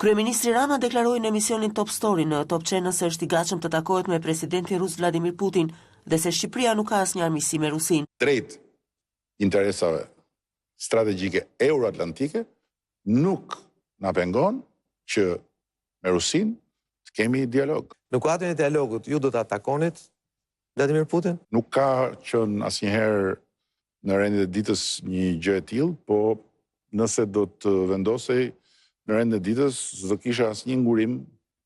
Kryeministri Rama deklaroi në emisionin Top Story në Top Channel se është i gatshëm të takohet me presidentin rus Vladimir Putin dhe se Shqipëria nuk ka asnjë armiqësi me Rusinë. Drejt interesave strategjike euroatlantike nuk na pengon që me Rusinë të kemi dialog. Në kuadrin e dialogut, ju do të atakonit Vladimir Putin? Nuk ka qenë asnjëherë në rendin e ditës një gjë e tillë, po nëse do të vendosej në rendin e ditës, do kisha asnjë ngurim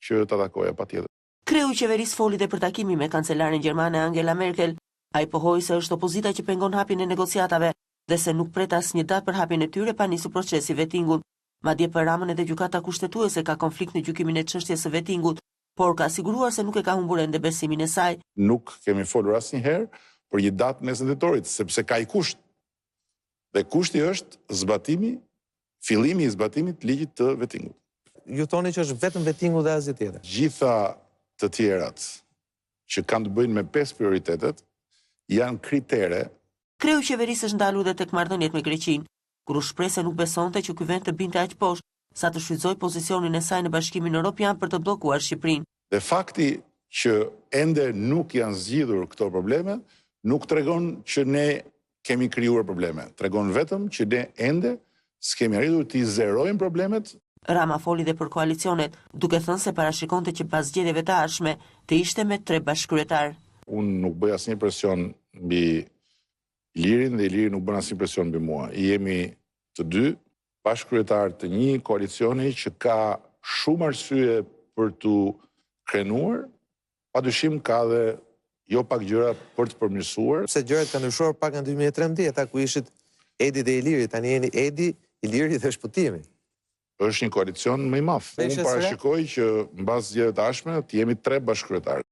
që ta takoja patjetër. Kreu i qeverisë foli dhe për takimin me kancelaren gjermane Angela Merkel. Ai pohoi se është opozita që pengon hapjen e negociatave dhe se nuk pret asnjë datë për hapjen e tyre pa nisur procesi vettingut. Madje për Ramën edhe gjykata kushtetuese ka konflikt në gjykimin e çështjes së vettingut, por ka siguruar se nuk e ka humbur ende besimin e saj. Nuk kemi folur asnjëherë për një datë mes dhjetorit, sepse ka i kusht. Dhe kushti është fillimi i zbatimit të ligjit të vettingut. Ju thoni që është vetëm vettingu dhe asgjë tjetër. Gjitha të tjerat që kanë të bëjnë me 5 prioritetet janë kritere. Kreu i qeverisë është ndalur dhe tek marrëdhëniet me Greqinë, kur u shpreh se nuk besonte që ky vend të binte aq poshtë sa të shfrytëzoj pozicionin e saj në Bashkimin Evropian për të bllokuar Shqipërinë. Dhe fakti që ende nuk janë zgjidhur këto probleme nuk tregon që ne kemi krijuar probleme. Tregon vetëm që ne ende s'kemi arritur të zerojmë problemet. Rama foli dhe për koalicionet, duke thënë se parashikonte që pas zgjedhjeve të ardhshme të ishte me 3 bashkëkryetar. Unë nuk bëj asnjë presion mbi Ilirin dhe Iliri nuk bën asnjë presion mbi mua. Jemi të dy bashkëkryetar të një koalicioni që ka shumë arsye për të krenuar, padyshim ka dhe jo pak gjëra për të përmirësuar. Se gjërat kanë ndryshuar pak në 2013, ku ishit Edi dhe Iliri, tani jeni Edi, Iliri dhe Shpëtimi. Është një koalicion më i madh. Unë parashikoj që mbas zgjedhjeve të ardhshme të jemi 3 bashkëkryetarë.